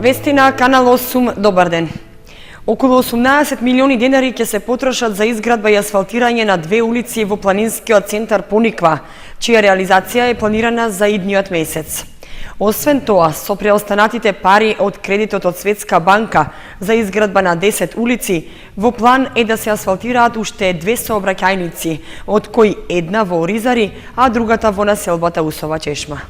Вести на Канал 8, добар ден. Околу 18 милиони денари ќе се потрошат за изградба и асфалтирање на две улици во планинскиот центар Пониква, чија реализација е планирана за идниот месец. Освен тоа, со преостанатите пари од кредитот од Светска банка за изградба на 10 улици, во план е да се асфалтираат уште 2 сообраќајници, од кои една во Оризари, а другата во населбата Усова чешма.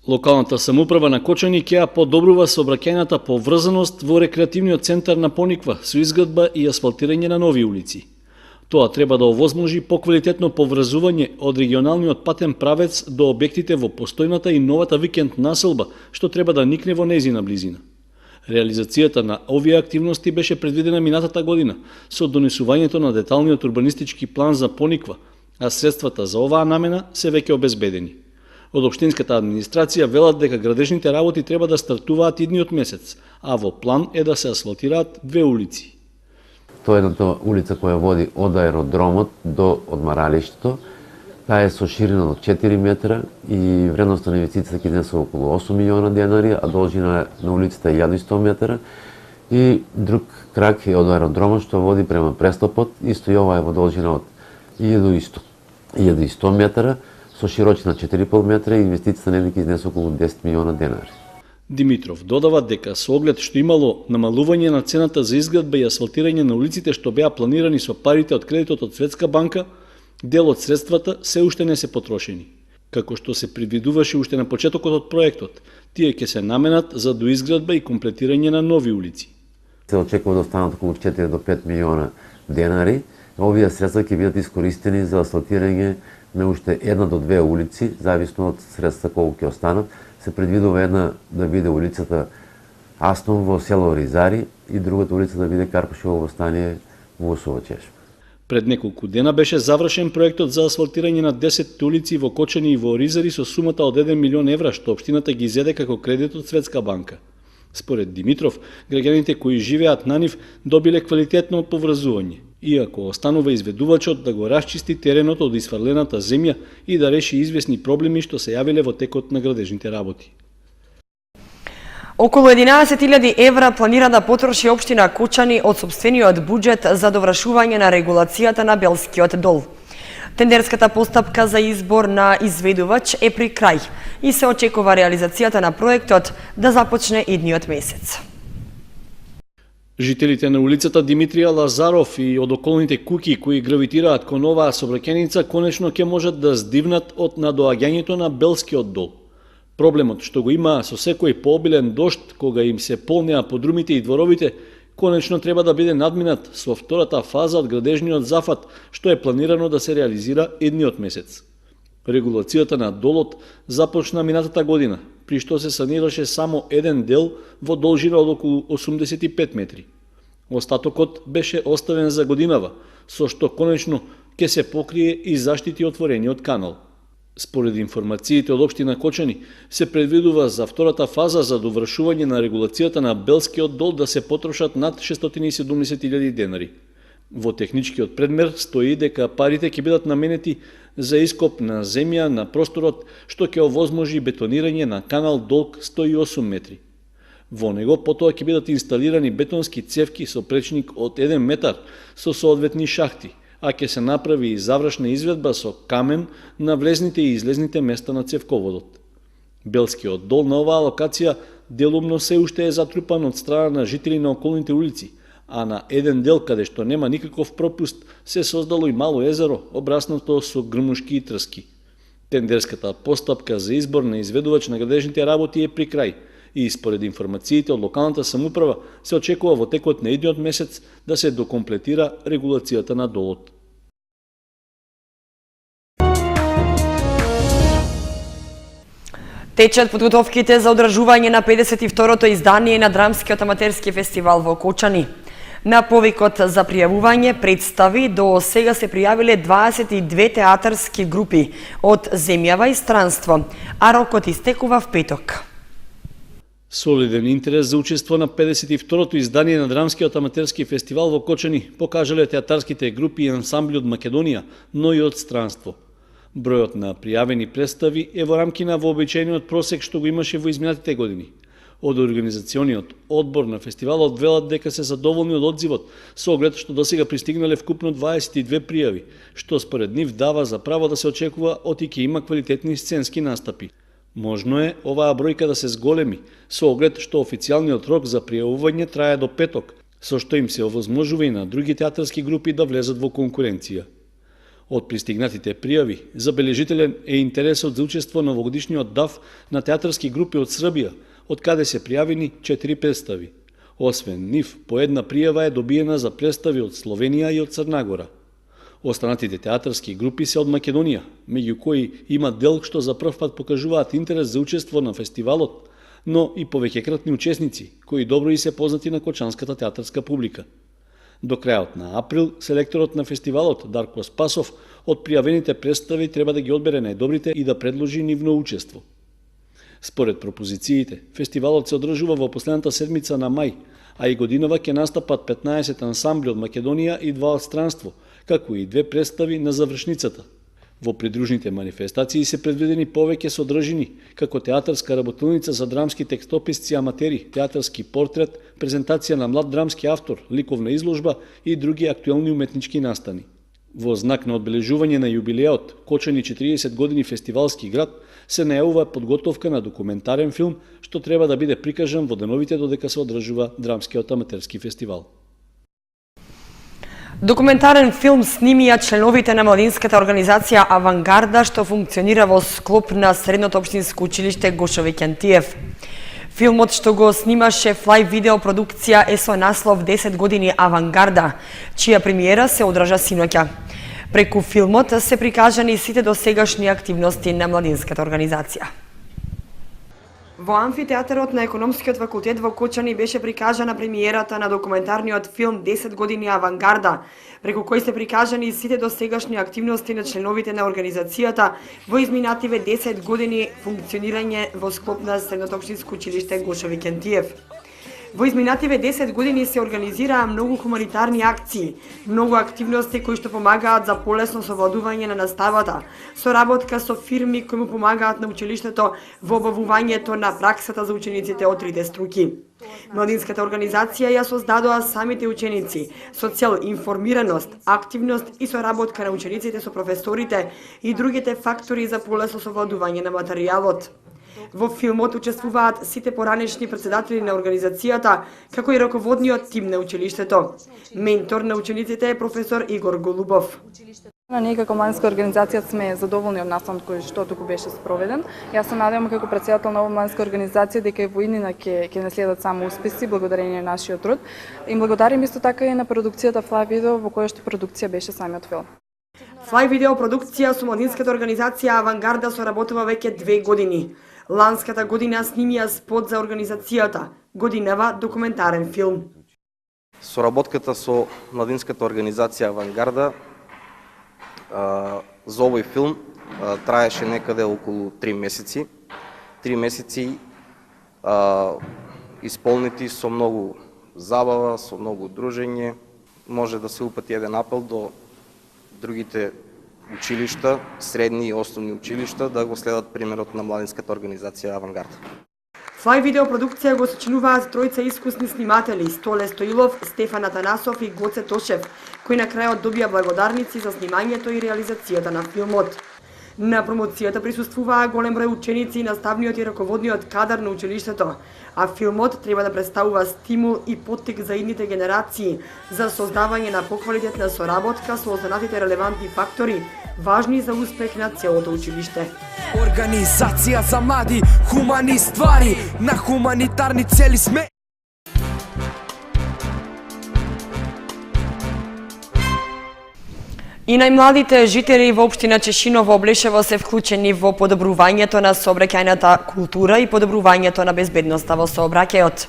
Локалната самоуправа на Кочани ќе ја подобрува сообраќајната поврзаност во рекреативниот центар на Пониква со изградба и асфалтирање на нови улици. Тоа треба да овозможи поквалитетно поврзување од регионалниот патен правец до објектите во постојната и новата викенд населба, што треба да никне во нејзина близина. Реализацијата на овие активности беше предвидена минатата година со донесувањето на деталниот урбанистички план за Пониква, а средствата за оваа намена се веќе обезбедени. Од општинската администрација велат дека градежните работи треба да стартуваат идниот месец, а во план е да се асфалтираат две улици. Тоа е едната улица која води од аеродромот до одмаралиштето. Таа е со ширина од 4 метра и вредноста на инвестицијата ќе изнесе околу 8 милиона денари, а должина на улицата е 1100 метра. И друг крак е од аеродромот што води према престапот, исто и ова е во должина од 1100 метра, со широчина 4,5 метра и инвестицијата на ќе изнесе околу 10 милиона денари. Димитров додава дека со оглед што имало намалување на цената за изградба и асфалтирање на улиците што беа планирани со парите од кредитот од Светска банка, дел од средствата се уште не се потрошени. Како што се предвидуваше уште на почетокот од проектот, тие ќе се наменат за доизградба и комплетирање на нови улици. Се очекува да останат околу 4 до 5 милиона денари. Овие средства ќе бидат искористени за асфалтирање на уште една до две улици, зависно од средства колку ќе останат. Се предвидува една да биде улицата Астон во село Оризари и другата улица да биде Карпушево востание во Усова чешма. Пред неколку дена беше завршен проектот за асфалтирање на 10 улици во Кочани и во Оризари со сумата од 1 милион евра што општината ги зеде како кредит од Светска банка. Според Димитров, граѓаните кои живеат на нив добиле квалитетно поврзување, иако останува изведувачот да го расчисти теренот од исфрлената земја и да реши известни проблеми што се јавиле во текот на градежните работи. Околу 11.000 евра планира да потроши општина Кочани од сопствениот буџет за довршување на регулацијата на Белскиот дол. Тендерската постапка за избор на изведувач е при крај и се очекува реализацијата на проектот да започне идниот месец. Жителите на улицата Димитрија Лазаров и од околните куќи кои гравитираат кон оваа сообраќајница конечно ќе можат да здивнат од надоаѓањето на Белскиот дол. Проблемот што го има со секој пообилен дожд кога им се полнеа подрумите и дворовите, конечно треба да биде надминат со втората фаза од градежниот зафат што е планирано да се реализира идниот месец. Регулацијата на долот започна минатата година, при што се санираше само еден дел во должина од околу 85 метри. Остатокот беше оставен за годинава, со што конечно ќе се покрие и заштити отворениот канал. Според информациите од општина Кочани, се предвидува за втората фаза за довршување на регулацијата на Белскиот дол да се потрошат над 670.000 денари. Во техничкиот предмер стои дека парите ќе бидат наменети за ископ на земја на просторот што ќе овозможи бетонирање на канал долг 108 метри. Во него потоа ќе бидат инсталирани бетонски цевки со пречник од 1 метар со соодветни шахти, а ќе се направи и завршна изведба со камен на влезните и излезните места на цевководот. Белскиот дол на оваа локација делумно се уште е затрупан од страна на жители на околните улици, а на еден дел каде што нема никаков пропуст се создало и мало езеро обраснато со грмушки и трски. Тендерската постапка за избор на изведувач на градежните работи е при крај и според информациите од локалната самоуправа се очекува во текот на идниот месец да се докомплетира регулацијата на долот. Течат подготовките за одржување на 52-то издание на Драмскиот аматерски фестивал во Кочани. На повикот за пријавување представи до сега се пријавиле 22 театарски групи од земјава и странство, а рокот истекува в петок. Солиден интерес за учество на 52-то издание на Драмскиот аматерски фестивал во Кочани покажале театарските групи и ансамбли од Македонија, но и од странство. Бројот на пријавени представи е во рамки на вообичаениот просек што го имаше во изминатите години. Од организациониот одбор на фестивалот велат дека се задоволни од одзивот, со оглед што досега пристигнале вкупно 22 пријави, што според нив дава за право да се очекува од и ќе има квалитетни сценски настапи. Можно е оваа бројка да се зголеми, со оглед што официјалниот рок за пријавување трае до петок, со што им се овозможува и на други театарски групи да влезат во конкуренција. Од пристигнатите пријави, забележителен е интересот за учество на овогодишниот ДАФ на театарски групи од Србија, од каде се пријавени 4 представи. Освен нив, по една пријава е добиена за представи од Словенија и од Црна Гора. Останатите театарски групи се од Македонија, меѓу кои има дел што за прв пат покажуваат интерес за учество на фестивалот, но и повеќекратни учесници, кои добро и се познати на кочанската театарска публика. До крајот на април, селекторот на фестивалот Дарко Спасов од пријавените представи треба да ги одбере најдобрите и да предложи нивно учество. Според пропозициите, фестивалот се одржува во последната седмица на мај, а и годинава ќе настапат 15 ансамбли од Македонија и 2 од странство, како и 2 представи на завршницата. Во придружните манифестации се предвидени повеќе содржини, како театарска работилница за драмски текстописци аматери, театарски портрет, презентација на млад драмски автор, ликовна изложба и други актуелни уметнички настани. Во знак на одбележување на јубилеот Кочани 40 години фестивалски град се најавува подготовка на документарен филм што треба да биде прикажан во деновите додека се одржува драмскиот аматерски фестивал. Документарен филм снимија членовите на младинската организација Авангарда што функционира во склоп на Средното општинско училиште Гошови Кентиев. Филмот што го снимаше Флај видео продукција е со наслов 10 години Авангарда, чија премиера се одржа синоќа. Преку филмот се прикажани сите досегашни активности на младинската организација. Во амфитеатарот на Економскиот факултет во Кочани беше прикажана премиерата на документарниот филм 10 години Авангарда, преку кој се прикажани сите досегашни активности на членовите на организацијата во изминативе 10 години функционирање во склоп на Средното општинско училиште Гошови Кентиев. Во изминативе 10 години се организираа многу хуманитарни акции, многу активности кои што помагаат за полесно совладување на наставата, соработка со фирми кои му помагаат на училиштето во обавувањето на праксата за учениците од трите струки. Младинската организација ја создадоа самите ученици со цел информираност, активност и соработка на учениците со професорите и другите фактори за полесно совладување на материјалот. Во филмот учествуваат сите поранешни претседатели на организацијата, како и раководниот тим на училиштето. Ментор на учениците е професор Игор Голубов. Ние како младинска организација сме задоволни од настанот кој што туку беше спроведен. Јас се надевам како претседател на оваа младинска организација дека и во иднина ќе наследат само успеси благодарение на нашиот труд. Им благодарим исто така и на продукцијата Флај видео во која што продукција беше самиот филм. Флај видео продукција со младинската организација Авангарда соработува веќе 2 години. Ланската година снимија спот за организацијата, годинава документарен филм. Соработката со младинската организација Авангарда за овој филм траеше некаде околу 3 месеци. 3 месеци исполнети со многу забава, со многу дружење. Може да се упати еден апел до другите училишта, средни и основни училишта, да го следат примерот на младинската организација Авангард. Флај видео продукција го сочинуваат тројца искусни сниматели, Столе Стоилов, Стефан Атанасов и Гоце Тошев, кои на крајот добија благодарници за снимањето и реализацијата на филмот. На промоцијата присуствуваа голем број ученици и наставниот и раководниот кадар на училиштето, а филмот треба да представува стимул и поттик за идните генерации за создавање на поквалитетна соработка со останатите релевантни фактори, важни за успех на целото училиште. Организација за млади, хумани ствари, на хуманитарни цели сме. И најмладите жители во општина Чешино во Облешево се вклучени во подобрувањето на сообраќајната култура и подобрувањето на безбедноста во сообраќајот.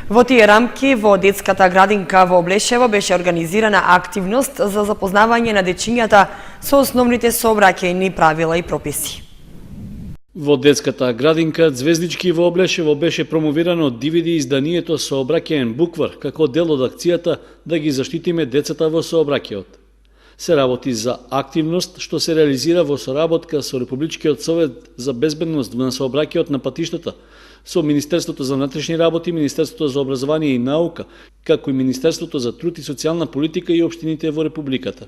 Во тие рамки, во детската градинка во Облешево беше организирана активност за запознавање на дечињата со основните сообраќајни правила и прописи. Во детската градинка Звездички во Облешево беше промовирано DVD изданието Сообраќаен буквар како дел од акцијата да ги заштитиме децата во сообраќајот. Се работи за активност што се реализира во соработка со Републичкиот совет за безбедност на сообраќајот на патиштата, со Министерството за внатрешни работи, Министерството за образование и наука, како и Министерството за труд и социјална политика и општините во Републиката.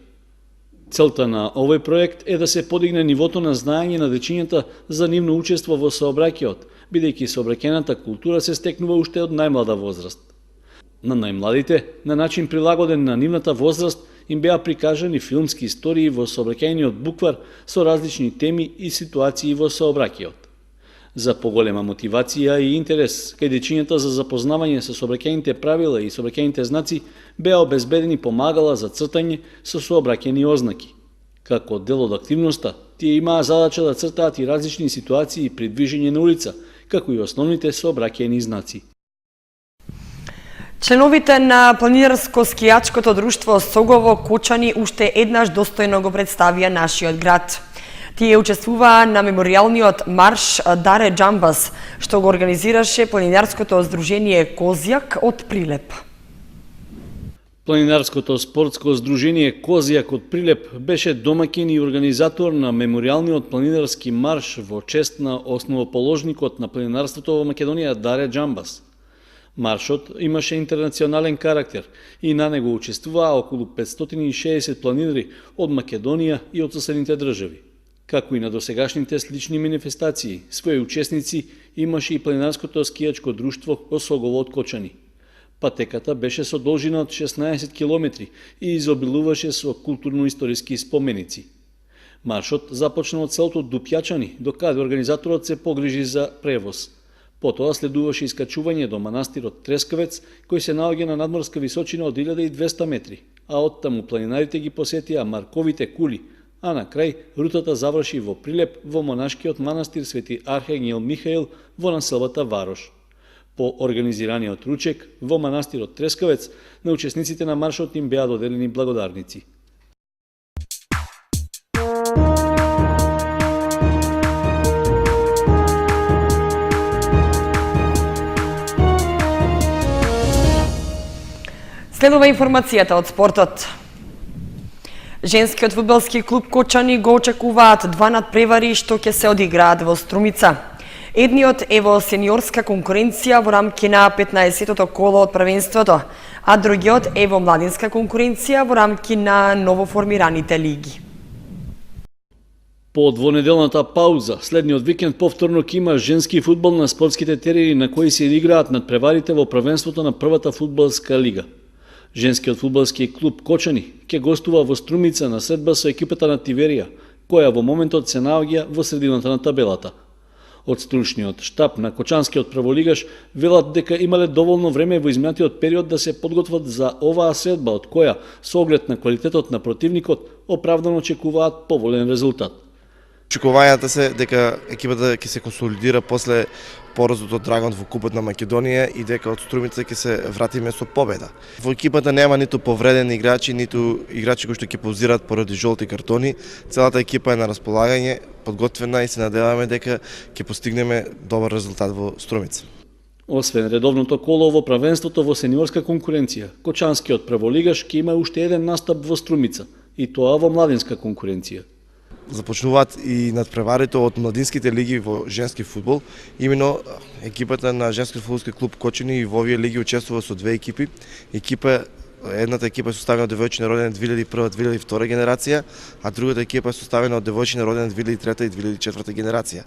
Целта на овој проект е да се подигне нивото на знаење на дечињата за нивно учество во сообраќајот, бидејќи сообраќајната култура се стекнува уште од најмлада возраст. На најмладите, на начин прилагоден на нивната возраст, им беа прикажани филмски истории во сообраќајниот буквар со различни теми и ситуации во сообраќајот. За поголема мотивација и интерес кај дечињата за запознавање со сообраќајните правила и сообраќајните знаци беа обезбедени помагала за цртање со сообраќајни ознаки. Како дел од активноста, тие имаа задача да цртаат и различни ситуации при движење на улица, како и основните сообраќајни знаци. Членовите на планинарско-скијачкото друштво Согово Кочани уште еднаш достојно го представија нашиот град. Тие учествуваа на меморијалниот марш Даре Джамбас, што го организираше планинарското здружение Козјак од Прилеп. Планинарското спортско здружение Козјак од Прилеп беше домаќин и организатор на меморијалниот планинарски марш во чест на основоположникот на планинарството во Македонија Даре Джамбас. Маршот имаше интернационален карактер и на него учествуваа околу 560 планинари од Македонија и од соседните држави. Како и на досегашните слични манифестации, своји учесници имаше и планинарското скијачко друштво Согово од Кочани. Патеката беше со должина од 16 километри и изобилуваше со културно-историски споменици. Маршот започна од селото Дупјачани, докаде организаторот се погрижи за превоз. Потоа следуваше искачување до манастирот Трескавец, кој се наоѓа на надморска височина од 1200 метри, а оттаму планинарите ги посетија Марковите кули, а на крај рутата заврши во Прилеп во монашкиот манастир Свети Архангел Михаил во населбата Варош. По организираниот ручек во манастирот Трескавец на учесниците на маршот им беа доделени благодарници. Следува информацијата од спортот. Женскиот фудбалски клуб Кочани го очекуваат два надпревари што ќе се одиграат во Струмица. Едниот е во сениорска конкуренција во рамки на 15-тото коло од првенството, а другиот е во младинска конкуренција во рамки на новоформираните лиги. По двонеделната пауза, следниот викенд повторно ќе има женски фудбал на спортските терени на кои се играат надпреварите во првенството на првата фудбалска лига. Женскиот фудбалски клуб Кочани ќе гостува во Струмица на средба со екипата на Тиверија, која во моментот се наоѓа во средината на табелата. Од стручниот штаб на Кочанскиот прволигаш велат дека имале доволно време во изминатиот период да се подготват за оваа средба, од која, со оглед на квалитетот на противникот, оправдано очекуваат поволен резултат. Очекувањата се дека екипата ќе се консолидира после поразот од Драгон во Купот на Македонија и дека од Струмица ќе се вратиме со победа. Во екипата нема ниту повредени играчи, ниту играчи кои што ќе паузираат поради жолти картони. Целата екипа е на располагање, подготвена и се надеваме дека ќе постигнеме добар резултат во Струмица. Освен редовното коло во првенството во сениорска конкуренција, Кочанскиот прволигаш ќе има уште еден настап во Струмица, и тоа во младинска конкуренција. Започнуваат и надпреварите од младинските лиги во женски фудбал. Имено екипата на женски фудбалски клуб Кочани и во овие лиги учествува со две екипи. Едната екипа е составена од девојчиња родени 2001-2002 генерација, а другата екипа е составена од девојчиња родени 2003 и 2004 генерација.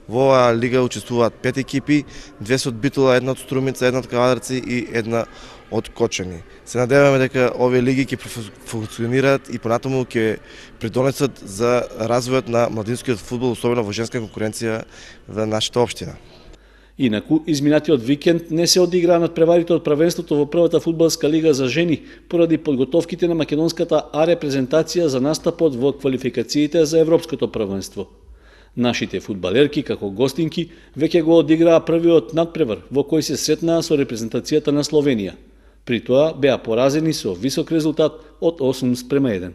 Во оваа лига учествуваат 5 екипи, две се од Битола, една од Струмица, една од Кавадарци и една од Кочани. Се надеваме дека овие лиги ќе функционираат и понатаму ќе придонесат за развојот на младинскиот фудбал, особено во женска конкуренција во нашата општина. Инаку, изминатиот викенд не се одиграа надпреварите од првенството во првата фудбалска лига за жени поради подготовките на македонската А репрезентација за настапот во квалификациите за европското првенство. Нашите фудбалерки, како гостинки, веќе го одиграа првиот надпревар во кој се сретнаа со репрезентацијата на Словенија. При тоа беа поразени со висок резултат од 8:1.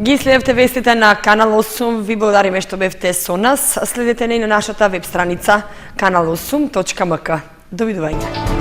Ги следевте вестите на Канал 8. Ви благодариме што бевте со нас. Следете не и на нашата веб страница kanal8.mk. Довидување.